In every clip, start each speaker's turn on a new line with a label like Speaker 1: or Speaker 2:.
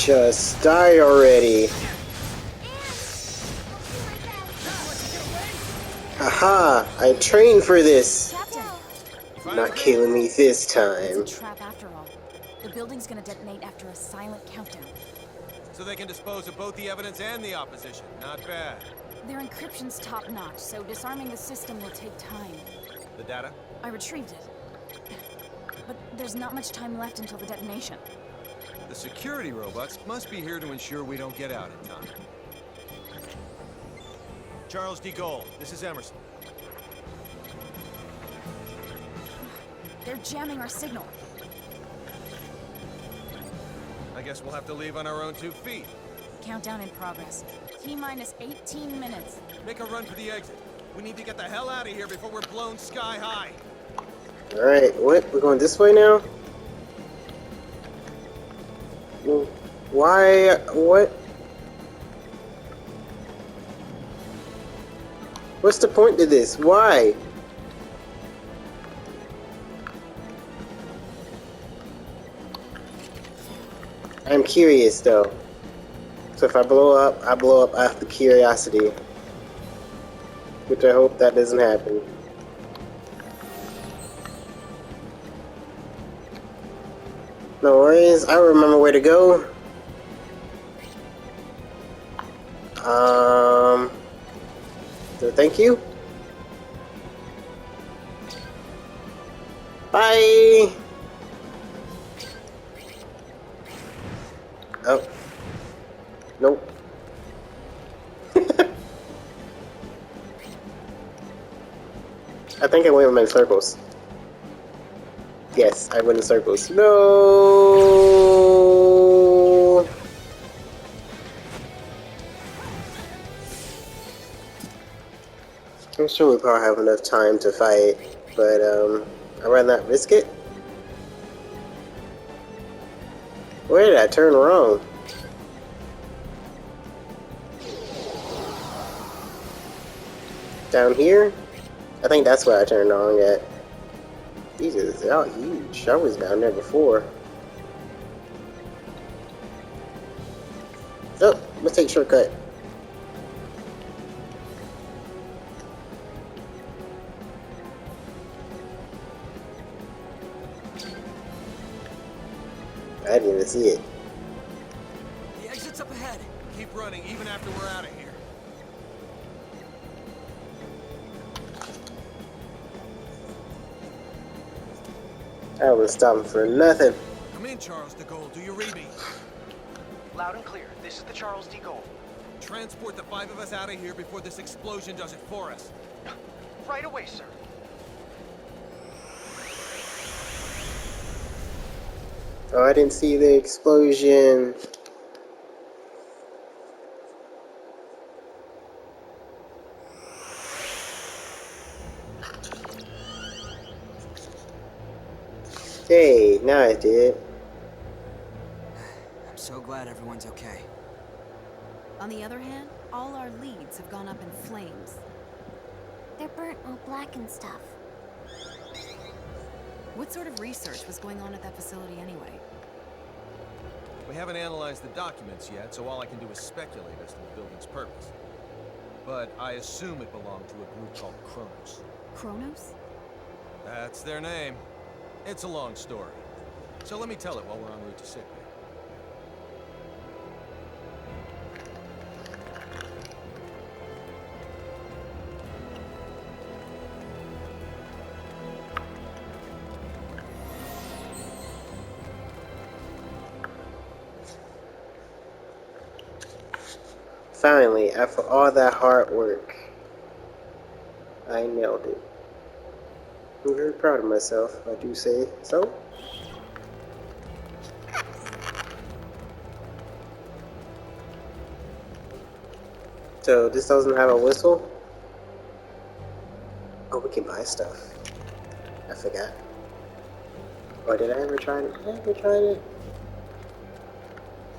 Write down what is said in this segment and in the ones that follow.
Speaker 1: Just die already. Haha, I trained for this.
Speaker 2: Captain!
Speaker 1: Not killing me this
Speaker 2: It's
Speaker 1: time.
Speaker 2: a trap after all. The building's gonna detonate after a silent countdown.
Speaker 3: So they can dispose of both the evidence and the opposition. Not bad.
Speaker 2: Their encryption's top-notch, so disarming the system will take time.
Speaker 3: The data?
Speaker 2: I retrieved it. But there's not much time left until the detonation.
Speaker 3: The security robots must be here to ensure we don't get out in time. Charles D. Gold, this is Emerson.
Speaker 2: They're jamming our signal.
Speaker 3: I guess we'll have to leave on our own 2 feet.
Speaker 2: Countdown in progress. T-minus 18 minutes.
Speaker 3: Make a run for the exit. We need to get the hell out of here before we're blown sky high.
Speaker 1: Alright, what? We're going this way now? Why? What? What's the point to this? Why? I'm curious though. So if I blow up out of curiosity. Which I hope that doesn't happen. No worries, I remember where to go. So thank you. Bye. Oh. Nope. I think I went in circles. Yes, I went in circles. No. I'm sure we probably have enough time to fight, but I'd rather not risk it. Where did I turn wrong? Down here? I think that's where I turned wrong at. Jesus, they're all huge. I was down there before. Oh, let's take a shortcut. I didn't even see it.
Speaker 3: The exit's up ahead. Keep running even after we're out of here.
Speaker 1: I was stopping for nothing.
Speaker 3: Come in, Charles de Gaulle. Do you read me?
Speaker 4: Loud and clear. This is the Charles D. Gold.
Speaker 3: Transport the 5 of us out of here before this explosion does it for us.
Speaker 4: Right away, sir.
Speaker 1: Oh, I didn't see the explosion. Hey, now I did.
Speaker 5: I'm so glad everyone's okay.
Speaker 2: On the other hand, all our leads have gone up in flames.
Speaker 6: They're burnt all black and stuff.
Speaker 2: What sort of research was going on at that facility anyway?
Speaker 3: We haven't analyzed the documents yet, so all I can do is speculate as to the building's purpose. But I assume it belonged to a group called Kronos.
Speaker 2: Kronos?
Speaker 3: That's their name. It's a long story. So let me tell it while we're en route to sickbay.
Speaker 1: Finally, after all that hard work, I nailed it. I'm very proud of myself, I do say so. So this doesn't have a whistle? Oh, we can buy stuff. I forgot. Oh, did I ever try it? Did I ever try it?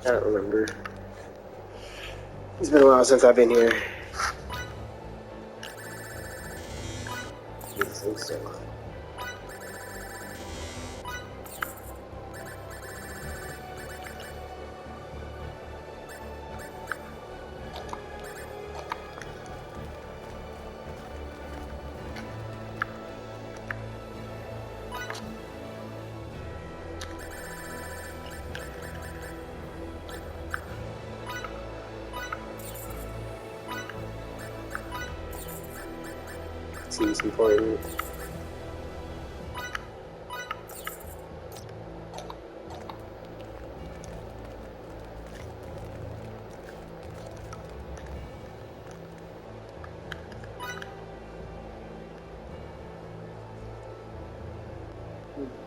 Speaker 1: I don't remember. It's been a while since I've been here. I think so. seems important.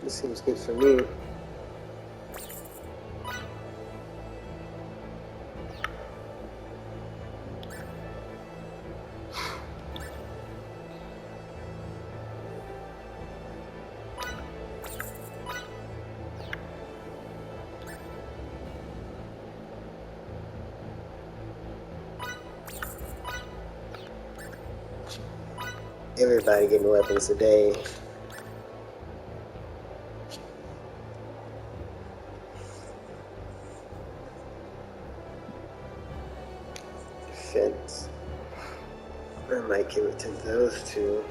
Speaker 1: This seems good for me. Everybody getting weapons today. Defense. I might give it to those two.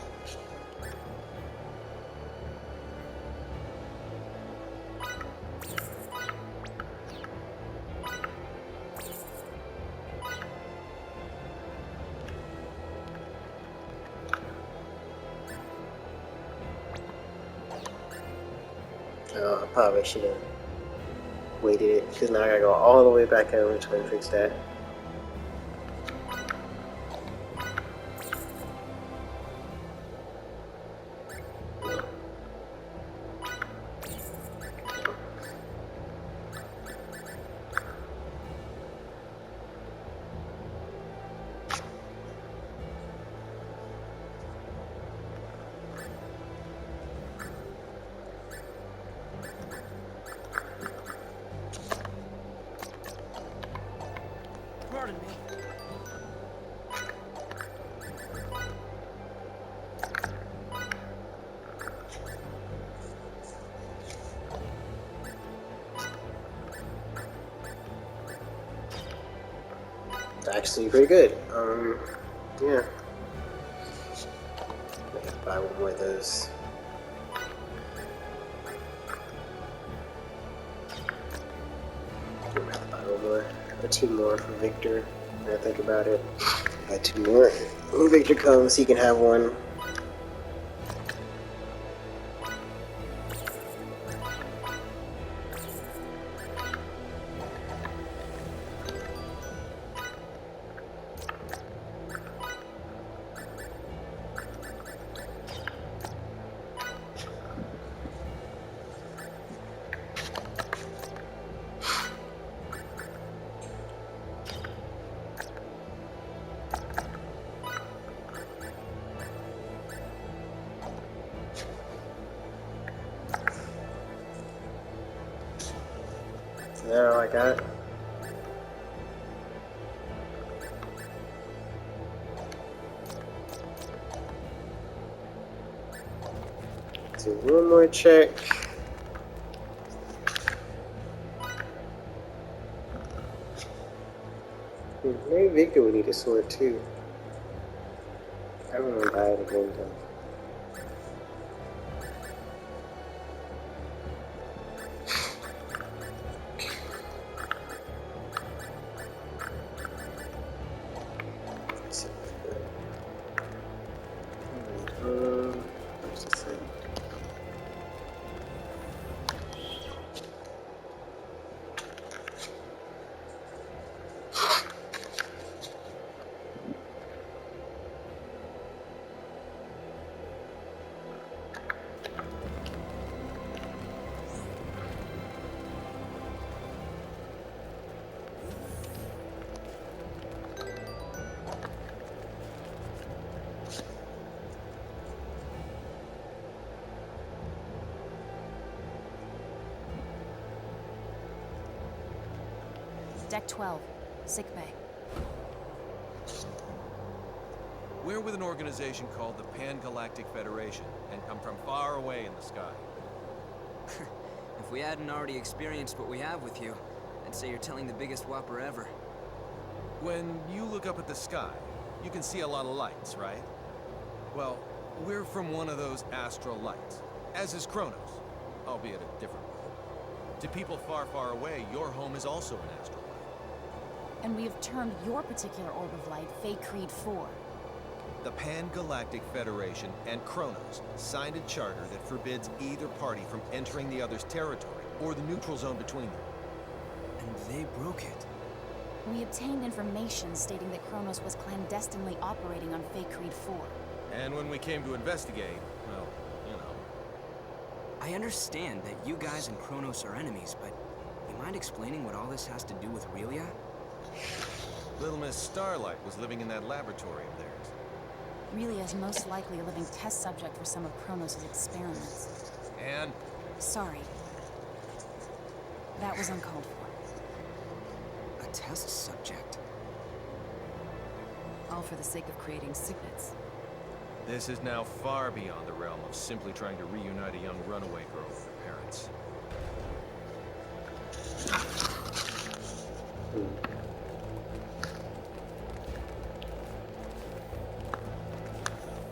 Speaker 1: Oh, I probably should have waited it, because now I gotta go all the way back over to and fix that.
Speaker 4: Pardon me.
Speaker 1: It's actually pretty good. Yeah. Maybe buy one more of those. I'm gonna have to buy one more, or two more for Victor. When I think about it, buy two more. When Victor comes, he can have one. Is that all I got? Do one more check. Maybe Victor would need a sword too. I don't want to buy it again though. Let's see. What's this thing?
Speaker 2: Deck 12, sickbay.
Speaker 3: We're with an organization called the Pan-Galactic Federation, and come from far away in the sky.
Speaker 5: If we hadn't already experienced what we have with you, I'd say you're telling the biggest whopper ever.
Speaker 3: When you look up at the sky, you can see a lot of lights, right? Well, we're from one of those astral lights, as is Kronos, albeit a different one. To people far, far away, your home is also an astral light.
Speaker 2: And we have termed your particular orb of light Fate Creed 4.
Speaker 3: The Pan-Galactic Federation and Kronos signed a charter that forbids either party from entering the other's territory or the neutral zone between them.
Speaker 5: And they broke it.
Speaker 2: We obtained information stating that Kronos was clandestinely operating on Faycreed 4.
Speaker 3: And when we came to investigate, well, you know.
Speaker 5: I understand that you guys and Kronos are enemies, but you mind explaining what all this has to do with Relia?
Speaker 3: Little Miss Starlight was living in that laboratory of theirs.
Speaker 2: Relia is most likely a living test subject for some of Kronos' experiments.
Speaker 3: And?
Speaker 2: Sorry. That was uncalled for.
Speaker 5: A test subject?
Speaker 2: All for the sake of creating signets.
Speaker 3: This is now far beyond the realm of simply trying to reunite a young runaway girl with her parents.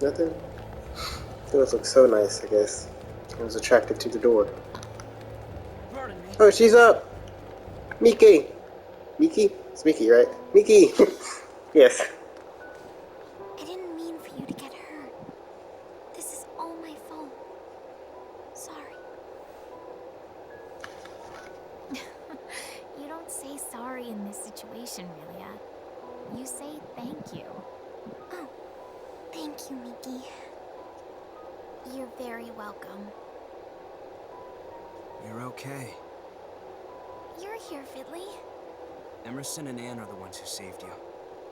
Speaker 1: Nothing? Those look so nice, I guess. I was attracted to the door.
Speaker 5: Pardon me.
Speaker 1: Oh, she's up! Miki! Miki? It's Miki, right? Miki! Yes.
Speaker 6: I didn't mean for you to get hurt. This is all my fault. Sorry. You don't say sorry in this situation, Relia. You say thank you. Oh, thank you, Miki. You're very welcome.
Speaker 5: You're okay.
Speaker 6: You're here, Fiddly.
Speaker 5: Emerson and Anne are the ones who saved you.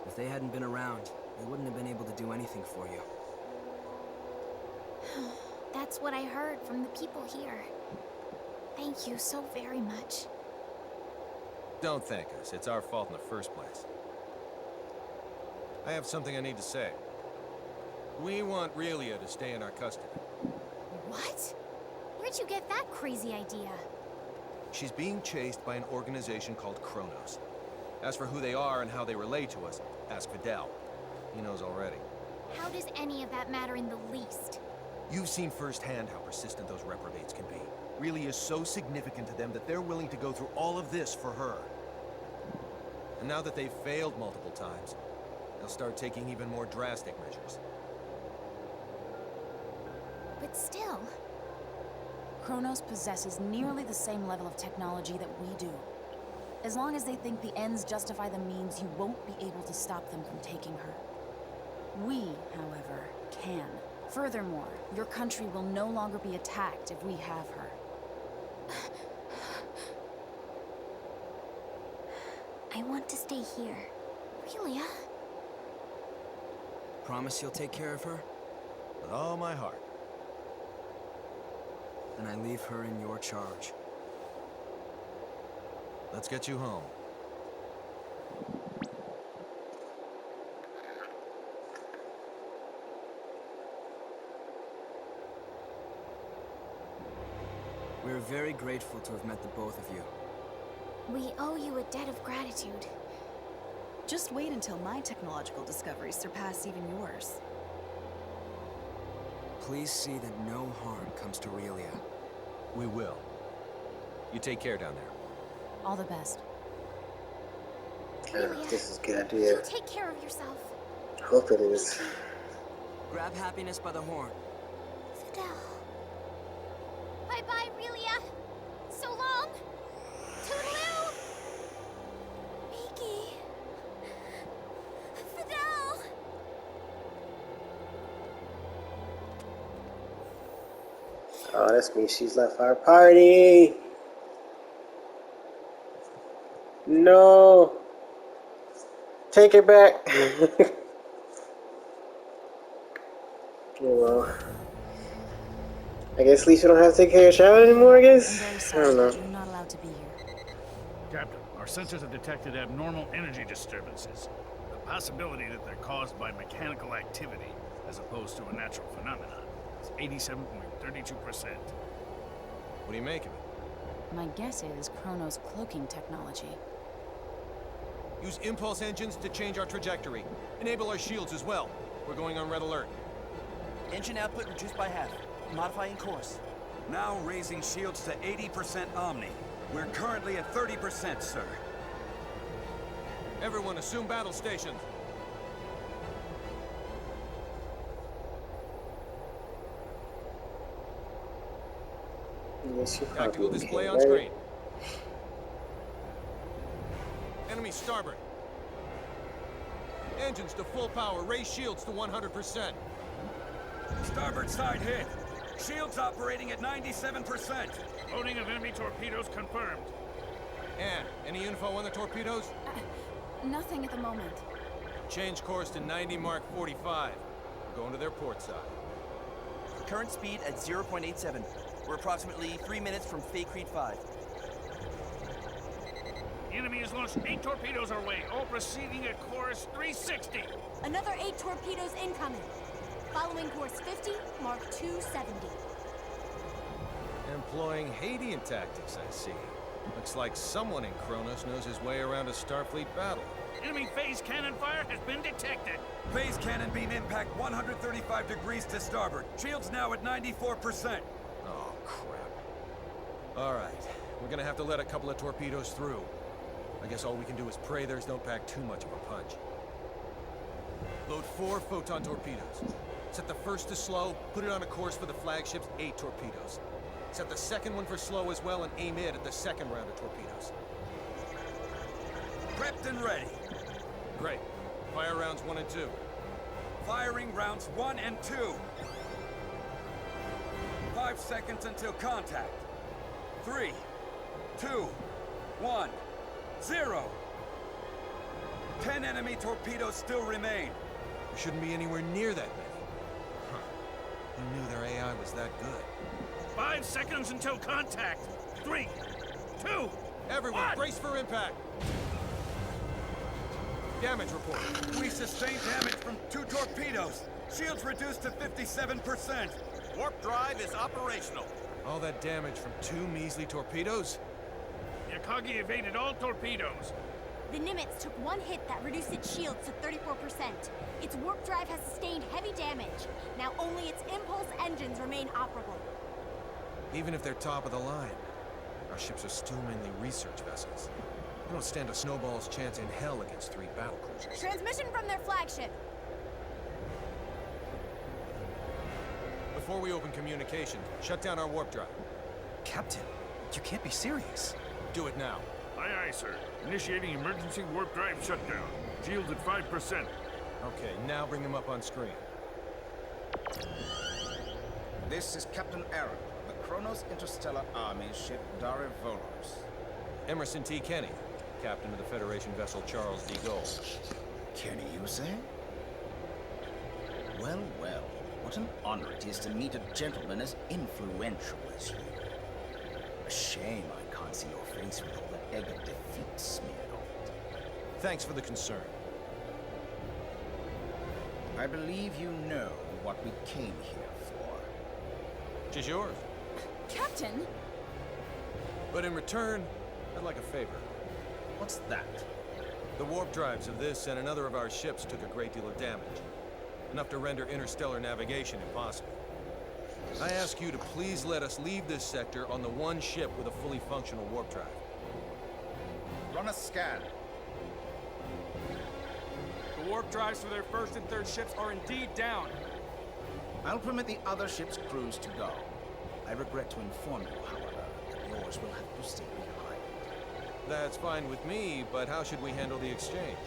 Speaker 5: If they hadn't been around, we wouldn't have been able to do anything for you.
Speaker 6: That's what I heard from the people here. Thank you so very much.
Speaker 3: Don't thank us. It's our fault in the first place. I have something I need to say. We want Relia to stay in our custody.
Speaker 6: What? Where'd you get that crazy idea?
Speaker 3: She's being chased by an organization called Kronos. As for who they are and how they relate to us, ask Fidel. He knows already.
Speaker 6: How does any of that matter in the least?
Speaker 3: You've seen firsthand how persistent those reprobates can be. Relia is so significant to them that they're willing to go through all of this for her. And now that they've failed multiple times, they'll start taking even more drastic measures.
Speaker 6: But still,
Speaker 2: Kronos possesses nearly the same level of technology that we do. As long as they think the ends justify the means, you won't be able to stop them from taking her. We, however, can. Furthermore, your country will no longer be attacked if we have her.
Speaker 6: I want to stay here. Relia?
Speaker 5: Promise you'll take care of her?
Speaker 3: With all my heart.
Speaker 5: Then I leave her in your charge.
Speaker 3: Let's get you home.
Speaker 5: We're very grateful to have met the both of you.
Speaker 6: We owe you a debt of gratitude.
Speaker 7: Just wait until my technological discoveries surpass even yours.
Speaker 5: Please see that no harm comes to Relia.
Speaker 3: We will. You take care down there.
Speaker 2: All the best.
Speaker 6: Relia,
Speaker 1: This is a good
Speaker 6: you
Speaker 1: idea.
Speaker 6: take care of yourself.
Speaker 1: Hope it is.
Speaker 5: Grab happiness by the horn.
Speaker 6: Fidel. Bye-bye, Relia. So long. Toodaloo. Miki. Fidel.
Speaker 1: Oh, that's me. She's left our party. No. Take it back. Oh, well. I guess at least you don't have to take care of Charlotte anymore, I
Speaker 2: I'm
Speaker 1: guess?
Speaker 2: very
Speaker 1: I
Speaker 2: sorry,
Speaker 1: don't know.
Speaker 2: but you're not allowed to be here.
Speaker 8: Captain, our sensors have detected abnormal energy disturbances. The possibility that they're caused by mechanical activity, as opposed to a natural phenomenon, is 87.32%.
Speaker 3: What do you make of it?
Speaker 2: My guess is Kronos' cloaking technology.
Speaker 3: Use impulse engines to change our trajectory. Enable our shields as well. We're going on red alert.
Speaker 4: Engine output reduced by half. Modifying course.
Speaker 9: Now raising shields to 80% Omni. We're currently at 30%, sir.
Speaker 3: Everyone assume battle stations.
Speaker 1: Yes, you
Speaker 3: Tactical
Speaker 1: probably
Speaker 3: display
Speaker 1: can,
Speaker 3: on
Speaker 1: right?
Speaker 3: screen. Enemy starboard. Engines to full power. Raise shields to 100%.
Speaker 9: Starboard side hit. Shields operating at 97%.
Speaker 8: Loading of enemy torpedoes confirmed.
Speaker 3: Anne, any info on the torpedoes?
Speaker 2: Nothing at the moment.
Speaker 3: Change course to 90 Mark 45. We're going to their port side.
Speaker 10: Current speed at 0.87. We're approximately 3 minutes from Faithlessness 5.
Speaker 8: The enemy has launched 8 torpedoes our way, all proceeding at course 360.
Speaker 11: Another 8 torpedoes incoming. Following course 50, Mark 270.
Speaker 3: Employing Haitian tactics, I see. Looks like someone in Kronos knows his way around a Starfleet battle.
Speaker 8: Enemy phase cannon fire has been detected.
Speaker 9: Phase cannon beam impact 135 degrees to starboard. Shields now at 94%.
Speaker 3: Oh, crap. All right. We're gonna have to let a couple of torpedoes through. I guess all we can do is pray theirs don't pack too much of a punch. Load 4 photon torpedoes. Set the first to slow, put it on a course for the flagship's 8 torpedoes. Set the second one for slow as well and aim it at the second round of torpedoes.
Speaker 9: Prepped and ready.
Speaker 3: Great. Fire rounds 1 and 2.
Speaker 9: Firing rounds 1 and 2. 5 seconds until contact. 3, 2, 1, 0. 10 enemy torpedoes still remain.
Speaker 3: We shouldn't be anywhere near that many. Huh. Who knew their AI was that good?
Speaker 8: 5 seconds until contact. 3, 2,
Speaker 3: Everyone,
Speaker 8: 1.
Speaker 3: brace for impact! Damage report.
Speaker 9: We sustained damage from 2 torpedoes. Shields reduced to 57%.
Speaker 10: Warp drive is operational.
Speaker 3: All that damage from 2 measly torpedoes?
Speaker 8: The Akagi evaded all torpedoes.
Speaker 11: The Nimitz took 1 hit that reduced its shields to 34%. Its warp drive has sustained heavy damage. Now only its impulse engines remain operable.
Speaker 3: Even if they're top of the line, our ships are still mainly research vessels. They don't stand a snowball's chance in hell against 3 battlecruisers.
Speaker 11: Transmission from their flagship.
Speaker 3: Before we open communications, shut down our warp drive.
Speaker 10: Captain, you can't be serious.
Speaker 3: Do it now.
Speaker 8: Aye, aye, sir. Initiating emergency warp drive shutdown. Shields at 5%.
Speaker 3: Okay, now bring them up on screen.
Speaker 12: This is Captain Aaron, the Kronos Interstellar Army ship Darivolos.
Speaker 3: Emerson T. Kenny, captain of the Federation vessel Charles D. Gold.
Speaker 12: Kenny, you say? Well, well, what an honor it is to meet a gentleman as influential as you. A shame I can't see your face with all the egg of defeat smeared on it.
Speaker 3: Thanks for the concern.
Speaker 12: I believe you know what we came here for.
Speaker 3: Just yours.
Speaker 2: Captain?
Speaker 3: But in return, I'd like a favor.
Speaker 12: What's that?
Speaker 3: The warp drives of this and another of our ships took a great deal of damage. Enough to render interstellar navigation impossible. I ask you to please let us leave this sector on the one ship with a fully functional warp drive.
Speaker 12: Run a scan.
Speaker 13: The warp drives for their first and third ships are indeed down.
Speaker 12: I'll permit the other ship's crews to go. I regret to inform you, however, that yours will have to stay behind.
Speaker 3: That's fine with me, but how should we handle the exchange?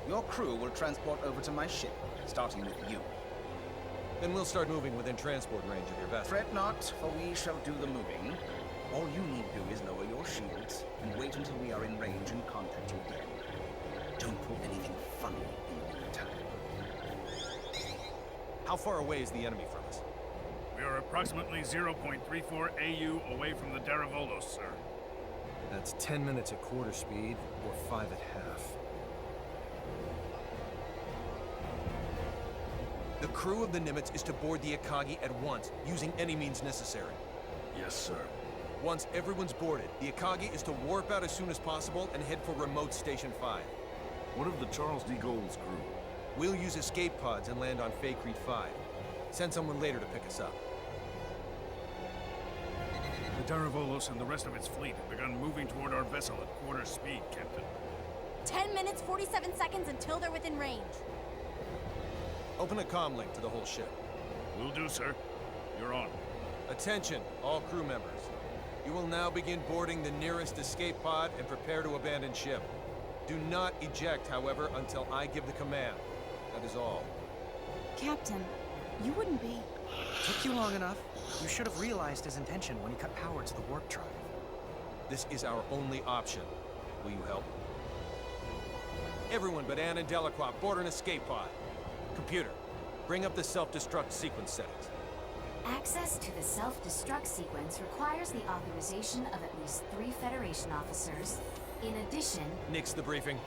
Speaker 12: Your crew will transport over to my ship, starting with you.
Speaker 3: Then we'll start moving within transport range of your vessel.
Speaker 12: Fret not, for we shall do the moving. All you need do is lower your shields and wait until we are in range and contact you again. Don't pull anything funny in the meantime.
Speaker 3: How far away is the enemy from us?
Speaker 8: We are approximately 0.34 AU away from the Darivolos, sir.
Speaker 3: That's 10 minutes at quarter speed, or 5 at half. The crew of the Nimitz is to board the Akagi at once, using any means necessary.
Speaker 8: Yes, sir.
Speaker 3: Once everyone's boarded, the Akagi is to warp out as soon as possible and head for remote Station 5.
Speaker 8: What of the Charles D. Gold's crew?
Speaker 3: We'll use escape pods and land on Faithlessness 5. Send someone later to pick us up.
Speaker 8: The Darivolos and the rest of its fleet have begun moving toward our vessel at quarter speed, Captain.
Speaker 11: 10 minutes, 47 seconds until they're within range.
Speaker 3: Open a comm link to the whole ship.
Speaker 8: Will do, sir. You're on.
Speaker 3: Attention, all crew members. You will now begin boarding the nearest escape pod and prepare to abandon ship. Do not eject, however, until I give the command. That is all.
Speaker 2: Captain, you wouldn't be...
Speaker 10: Took you long enough. You should have realized his intention when he cut power to the warp drive.
Speaker 3: This is our only option. Will you help? Everyone but Anne and Delacroix board an escape pod. Computer, bring up the self-destruct sequence settings.
Speaker 14: Access to the self-destruct sequence requires the authorization of at least 3 Federation officers. In addition...
Speaker 3: Nix the briefing.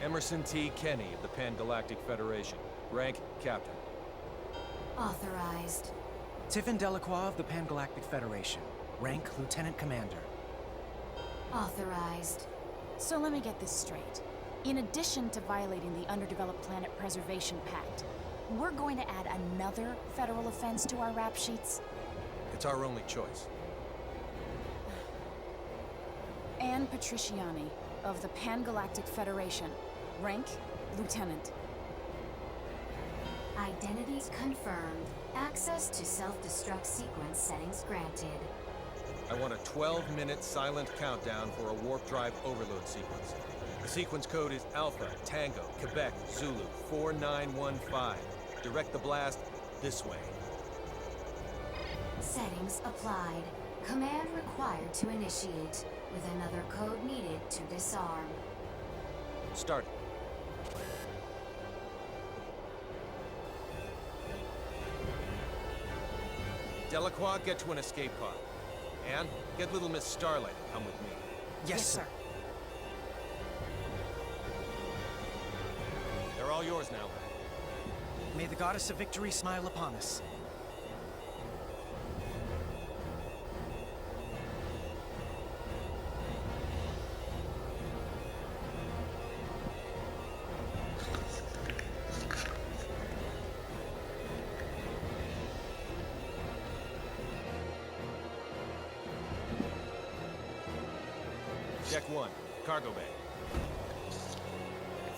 Speaker 3: Emerson T. Kenny of the Pan-Galactic Federation. Rank, Captain.
Speaker 14: Authorized.
Speaker 10: Tiffin Delacroix of the Pan-Galactic Federation. Rank, Lieutenant Commander.
Speaker 14: Authorized.
Speaker 2: So let me get this straight. In addition to violating the Underdeveloped Planet Preservation Pact, we're going to add another federal offense to our rap sheets?
Speaker 3: It's our only choice.
Speaker 2: Anne Patriciani of the Pan-Galactic Federation. Rank, Lieutenant.
Speaker 14: Identities confirmed. Access to self-destruct sequence settings granted.
Speaker 3: I want a 12-minute silent countdown for a warp drive overload sequence. The sequence code is Alpha, Tango, Quebec, Zulu, 4915. Direct the blast this way.
Speaker 14: Settings applied. Command required to initiate, with another code needed to disarm.
Speaker 3: Start. Delacroix, get to an escape pod. Anne, get little Miss Starlight to come with me.
Speaker 10: Yes, sir.
Speaker 3: They're all yours now.
Speaker 10: May the goddess of victory smile upon us.
Speaker 3: Deck 1, cargo bay.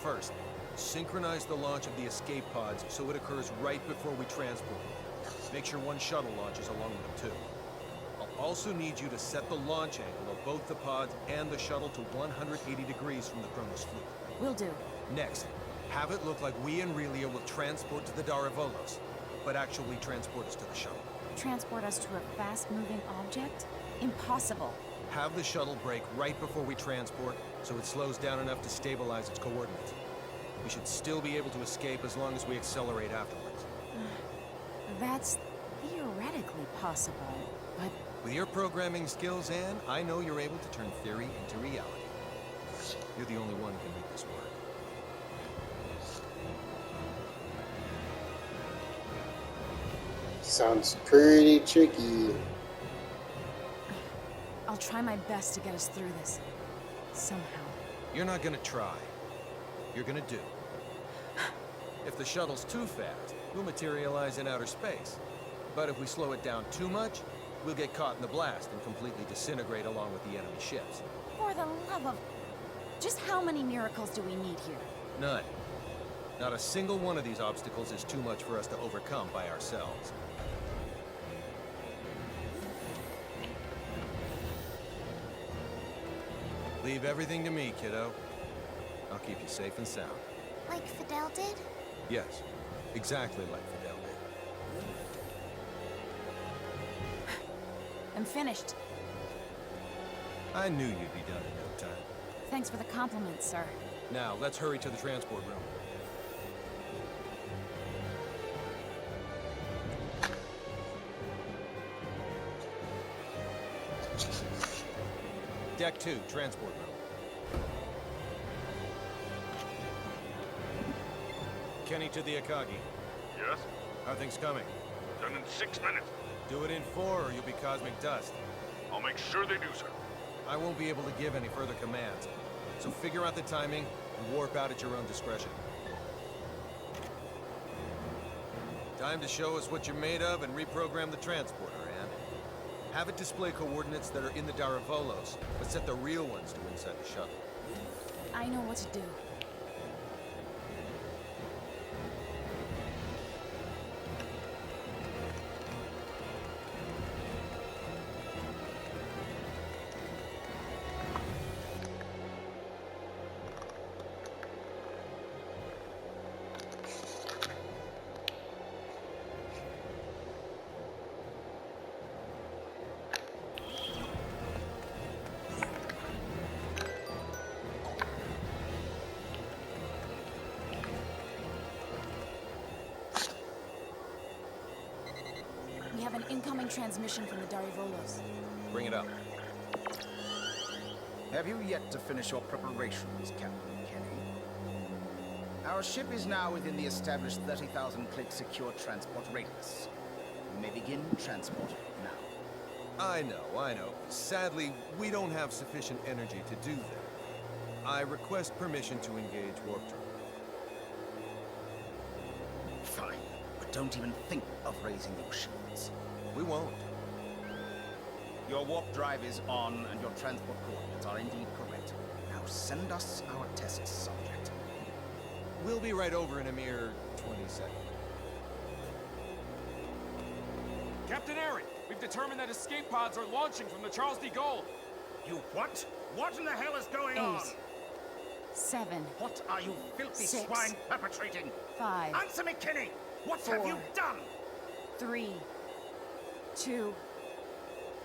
Speaker 3: First, synchronize the launch of the escape pods so it occurs right before we transport. Make sure one shuttle launches along with them too. I'll also need you to set the launch angle of both the pods and the shuttle to 180 degrees from the Kronos fleet.
Speaker 2: Will do.
Speaker 3: Next, have it look like we and Relia will transport to the Daravolos, but actually transport us to the shuttle.
Speaker 2: Transport us to a fast-moving object? Impossible.
Speaker 3: Have the shuttle brake right before we transport, so it slows down enough to stabilize its coordinates. We should still be able to escape as long as we accelerate afterwards.
Speaker 2: That's theoretically possible, but...
Speaker 3: With your programming skills, Anne, I know you're able to turn theory into reality. You're the only one who can make this work.
Speaker 1: Sounds pretty tricky.
Speaker 2: I'll try my best to get us through this. Somehow.
Speaker 3: You're not gonna try. You're gonna do. If the shuttle's too fast, we'll materialize in outer space. But if we slow it down too much, we'll get caught in the blast and completely disintegrate along with the enemy ships.
Speaker 2: For the love of... Just how many miracles do we need here?
Speaker 3: None. Not a single one of these obstacles is too much for us to overcome by ourselves. Leave everything to me, kiddo. I'll keep you safe and sound.
Speaker 6: Like Fidel did?
Speaker 3: Yes, exactly like Fidel did.
Speaker 2: I'm finished.
Speaker 3: I knew you'd be done in no time.
Speaker 2: Thanks for the compliment, sir.
Speaker 3: Now, let's hurry to the transport room. Deck 2, transport room. Kenny to the Akagi.
Speaker 8: Yes?
Speaker 3: How are things coming?
Speaker 8: Done in 6 minutes.
Speaker 3: Do it in 4 or you'll be cosmic dust.
Speaker 8: I'll make sure they do, sir.
Speaker 3: I won't be able to give any further commands. So figure out the timing and warp out at your own discretion. Time to show us what you're made of and reprogram the transporter, Anne. Have it display coordinates that are in the Daravolos, but set the real ones to inside the shuttle.
Speaker 2: I know what to do. Incoming transmission from the Darivolos.
Speaker 3: Bring it up.
Speaker 12: Have you yet to finish your preparations, Captain Kenny? Our ship is now within the established 30,000-click secure transport radius. You may begin transport now.
Speaker 3: I know. Sadly, we don't have sufficient energy to do that. I request permission to engage warp drive.
Speaker 12: Fine, but don't even think of raising your shields.
Speaker 3: We won't.
Speaker 12: Your warp drive is on, and your transport coordinates are indeed correct. Now send us our test subject.
Speaker 3: We'll be right over in a mere 20 seconds.
Speaker 13: Captain Aaron, we've determined that escape pods are launching from the Charles D. Gaulle.
Speaker 8: You what? What in the hell is going on?
Speaker 2: 8, 7.
Speaker 8: What are you filthy
Speaker 2: 6,
Speaker 8: swine perpetrating?
Speaker 2: 5.
Speaker 8: Answer me, Kenny! What
Speaker 2: 4,
Speaker 8: have you done?
Speaker 2: 3, 2,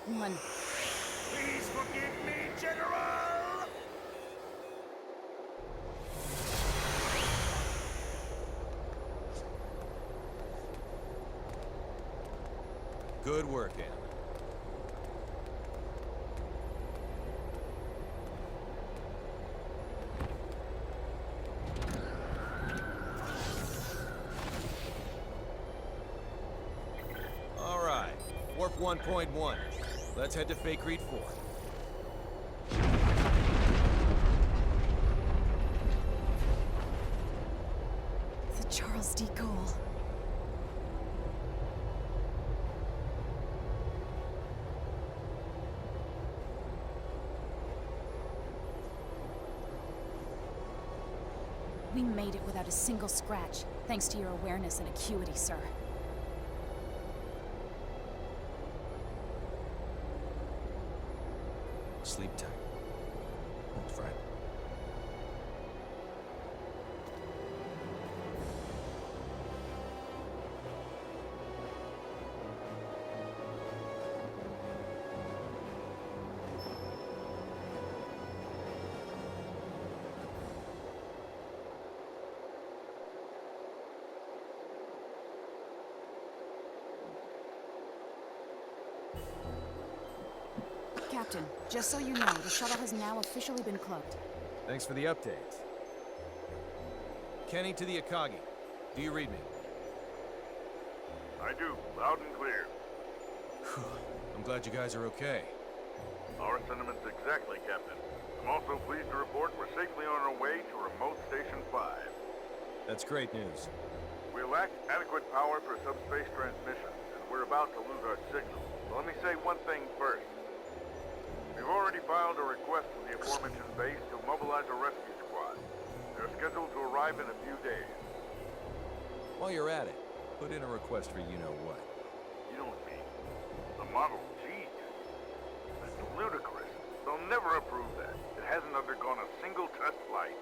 Speaker 2: 1.
Speaker 8: Please forgive me, General!
Speaker 3: Good work, Anne. All right, Warp 1.1. Let's head to Faithlessness 4.
Speaker 7: The Charles D. Gaulle.
Speaker 2: We made it without a single scratch, thanks to your awareness and acuity, sir.
Speaker 3: Sleep tight, old friend.
Speaker 2: Captain, just so you know, the shuttle has now officially been cloaked.
Speaker 3: Thanks for the update. Kenny to the Akagi. Do you read me?
Speaker 15: I do, loud and clear.
Speaker 3: I'm glad you guys are okay.
Speaker 15: Our sentiments exactly, Captain. I'm also pleased to report we're safely on our way to Remote Station 5.
Speaker 3: That's great news.
Speaker 15: We lack adequate power for subspace transmission, and we're about to lose our signal. So let me say one thing first. We've already filed a request from the aforementioned base to mobilize a rescue squad. They're scheduled to arrive in a few days.
Speaker 3: While you're at it, put in a request for you-know-what.
Speaker 15: You know what I mean? The Model G. That's ludicrous. They'll never approve that. It hasn't undergone a single test flight.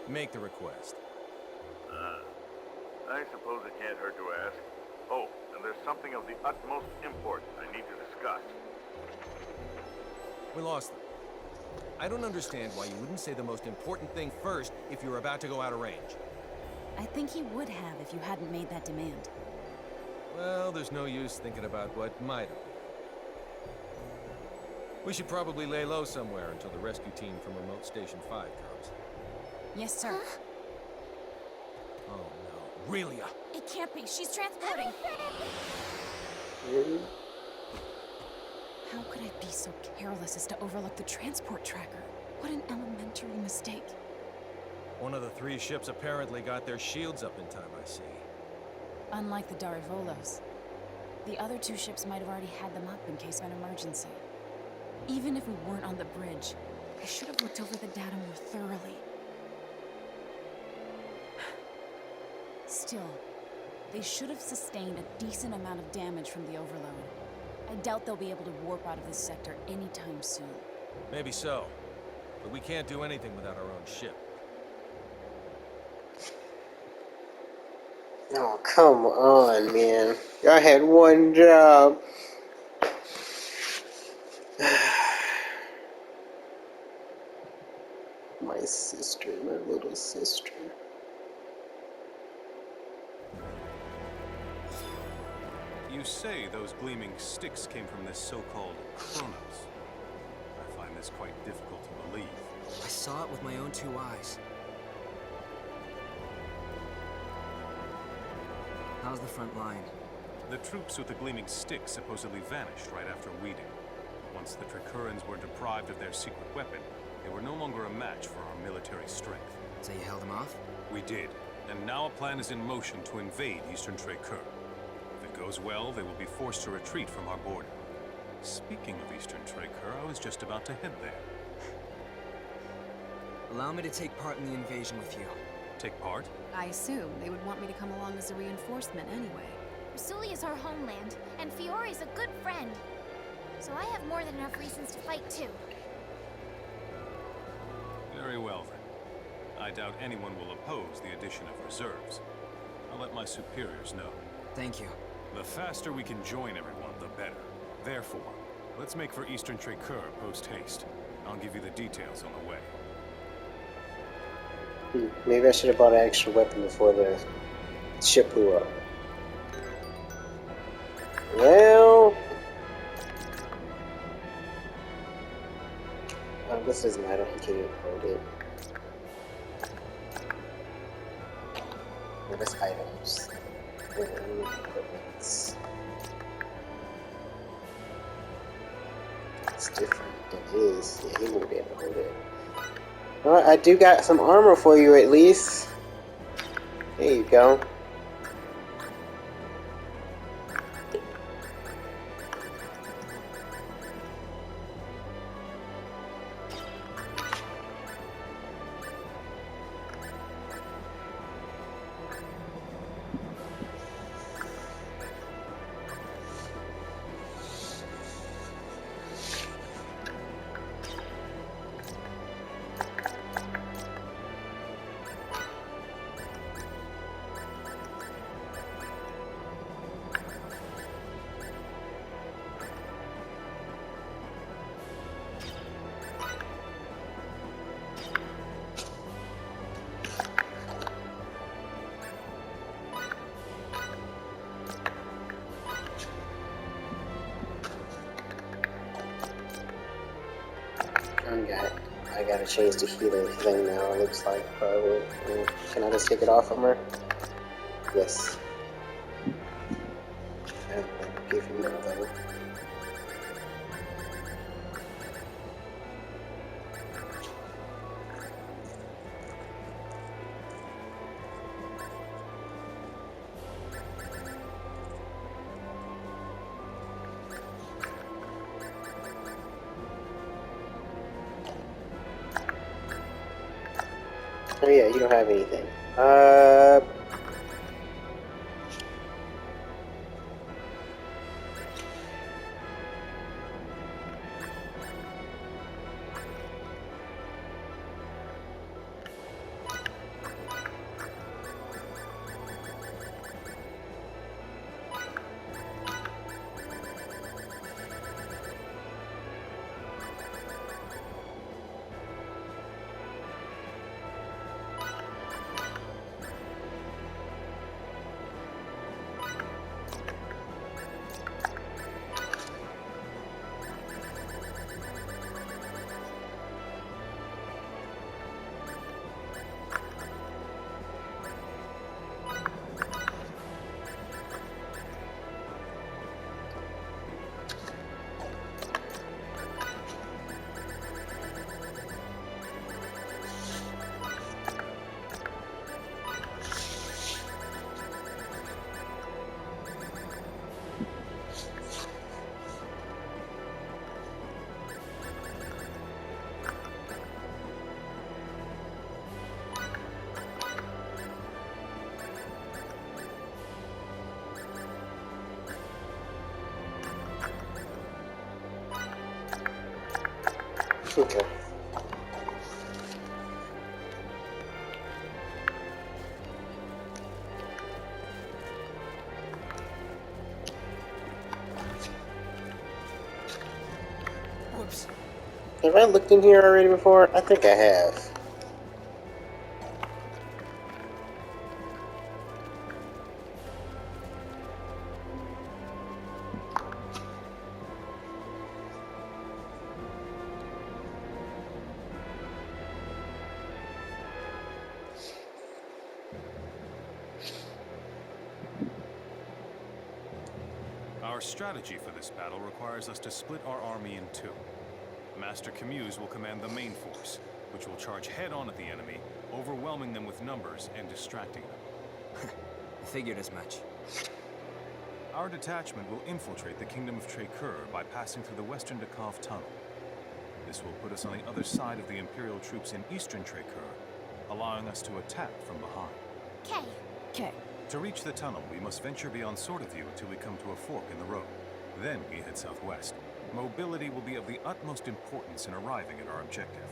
Speaker 3: Make the request.
Speaker 15: I suppose it can't hurt to ask. Oh, and there's something of the utmost importance I need to discuss.
Speaker 3: We lost them. I don't understand why you wouldn't say the most important thing first if you were about to go out of range.
Speaker 2: I think he would have if you hadn't made that demand.
Speaker 3: Well, there's no use thinking about what might have been. We should probably lay low somewhere until the rescue team from Remote Station 5 comes.
Speaker 2: Yes, sir.
Speaker 3: Oh no, Relia!
Speaker 2: It can't be. She's transporting. How could I be so careless as to overlook the transport tracker? What an elementary mistake.
Speaker 3: One of the 3 ships apparently got their shields up in time, I see.
Speaker 2: Unlike the Darivolos, the other 2 ships might have already had them up in case of an emergency. Even if we weren't on the bridge, I should have looked over the data more thoroughly. Still, they should have sustained a decent amount of damage from the overload. I doubt they'll be able to warp out of this sector anytime soon.
Speaker 3: Maybe so, but we can't do anything without our own ship.
Speaker 1: Oh, come on, man. I had one job. My sister, my little sister.
Speaker 16: You say those gleaming sticks came from this so-called Kronos. I find this quite difficult to believe.
Speaker 5: I saw it with my own 2 eyes. How's the front line?
Speaker 16: The troops with the gleaming sticks supposedly vanished right after weeding. Once the Trikurans were deprived of their secret weapon, they were no longer a match for our military strength.
Speaker 5: So you held them off?
Speaker 16: We did, and now a plan is in motion to invade Eastern Trikur. If it goes well, they will be forced to retreat from our border. Speaking of Eastern Trikur, I was just about to head there.
Speaker 5: Allow me to take part in the invasion with you.
Speaker 16: Take part?
Speaker 7: I assume they would want me to come along as a reinforcement anyway.
Speaker 6: Rasuli is our homeland, and Fiori's a good friend. So I have more than enough reasons to fight too.
Speaker 16: Very well then. I doubt anyone will oppose the addition of reserves. I'll let my superiors know.
Speaker 5: Thank you.
Speaker 16: The faster we can join everyone, the better. Therefore, let's make for Eastern Trikur post-haste. I'll give you the details on the way.
Speaker 1: Maybe I should have bought an extra weapon before the ship blew up. Well... this doesn't matter, he can't hold it. What is items? Equipments. It's different than his. Yeah, he won't be able to hold it. Well, I do got some armor for you at least. There you go. I gotta change the healing thing now, it looks like, probably. Can I just take it off from her? Yes. I'll give you now, though. Oh yeah, you don't have anything. Okay.
Speaker 5: Whoops.
Speaker 1: Have I looked in here already before? I think I have.
Speaker 16: Our strategy for this battle requires us to split our army in two. Master Camuse will command the main force, which will charge head-on at the enemy, overwhelming them with numbers and distracting them.
Speaker 5: I figured as much.
Speaker 16: Our detachment will infiltrate the Kingdom of Tracur by passing through the Western Dakov Tunnel. This will put us on the other side of the Imperial troops in Eastern Tracur, allowing us to attack from behind.
Speaker 11: Okay.
Speaker 16: To reach the tunnel, we must venture beyond Sword of View until we come to a fork in the road. Then we head southwest. Mobility will be of the utmost importance in arriving at our objective.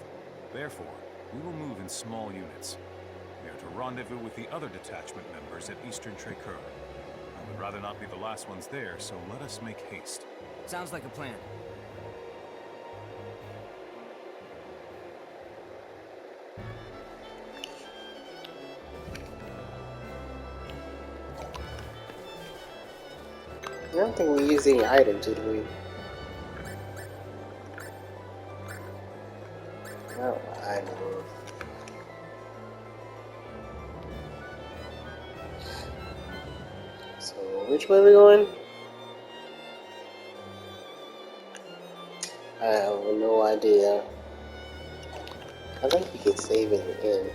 Speaker 16: Therefore, we will move in small units. We are to rendezvous with the other detachment members at Eastern Tracur. I would rather not be the last ones there, so let us make haste.
Speaker 5: Sounds like a plan.
Speaker 1: I don't think we used any items, did we? Oh, I know. So, which way are we going? I have no idea. I think we could save in the end.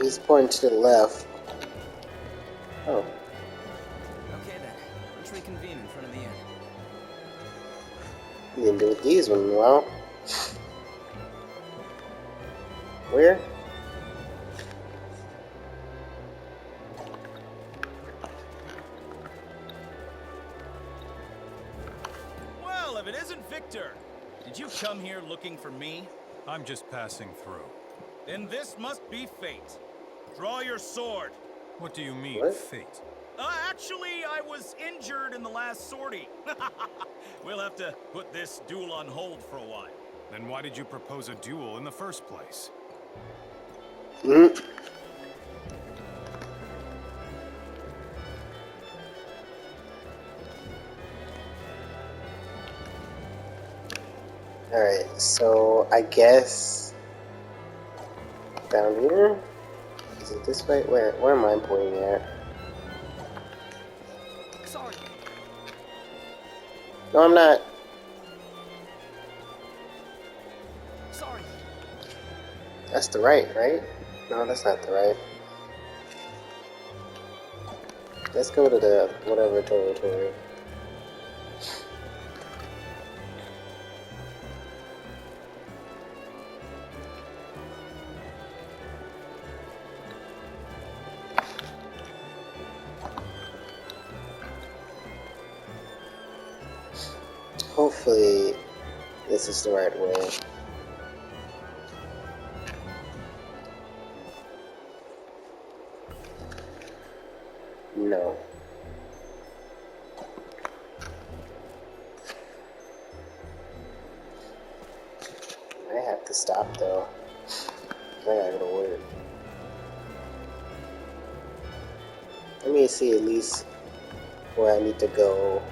Speaker 1: He's pointing to the left. Oh.
Speaker 5: Okay then. Let's reconvene in front of the inn.
Speaker 1: You didn't do with these ones well. Where?
Speaker 17: Well, if it isn't Victor, did you come here looking for me?
Speaker 16: I'm just passing through.
Speaker 17: Then this must be fate. Draw your sword.
Speaker 16: What do you mean,
Speaker 1: what?
Speaker 16: Fate?
Speaker 17: Actually, I was injured in the last sortie. We'll have to put this duel on hold for a while.
Speaker 16: Then why did you propose a duel in the first place?
Speaker 1: Alright, so I guess down here? Is it this way? Where am I pointing at?
Speaker 5: Sorry.
Speaker 1: No, I'm not.
Speaker 5: Sorry.
Speaker 1: That's the right? No, that's not the right. Let's go to the whatever territory. Hopefully, this is the right way. No. I have to stop though. I gotta go to work. Let me see at least where I need to go.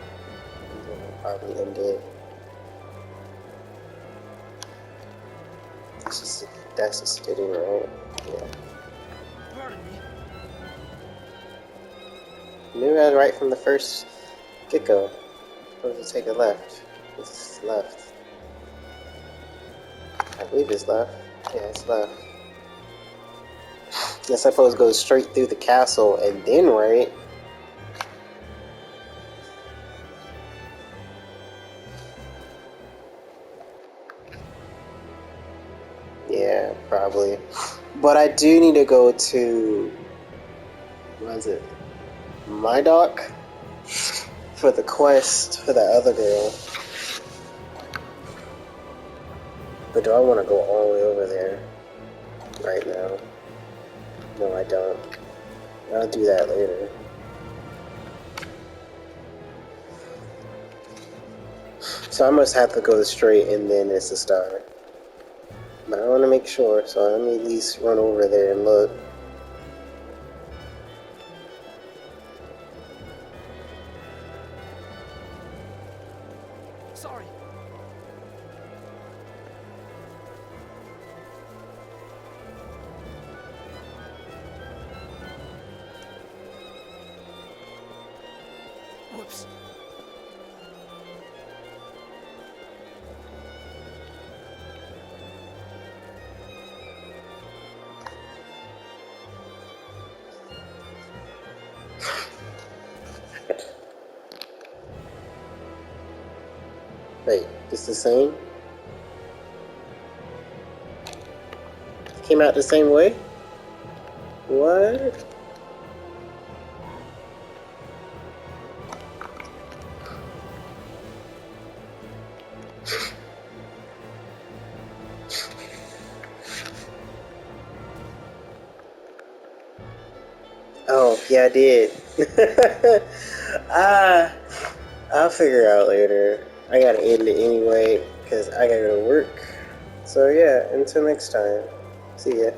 Speaker 1: Probably end it. That's just getting right. Yeah.
Speaker 17: Pardon me.
Speaker 1: Maybe I was right from the first get-go. Supposed to take a left. It's left. I believe it's left. Yeah, it's left. Guess I supposed to go straight through the castle and then right. Yeah, probably. But I do need to go to, what is it? My dock? For the quest for the other girl. But do I want to go all the way over there right now? No, I don't. I'll do that later. So I must have to go straight and then it's a star. But I want to make sure, so let me at least run over there and look.
Speaker 10: Sorry. Whoops.
Speaker 1: Wait, it's the same? It came out the same way? What? Oh, yeah, I did. ah, I'll figure it out later. I gotta end it anyway, because I gotta go to work. So yeah, until next time. See ya.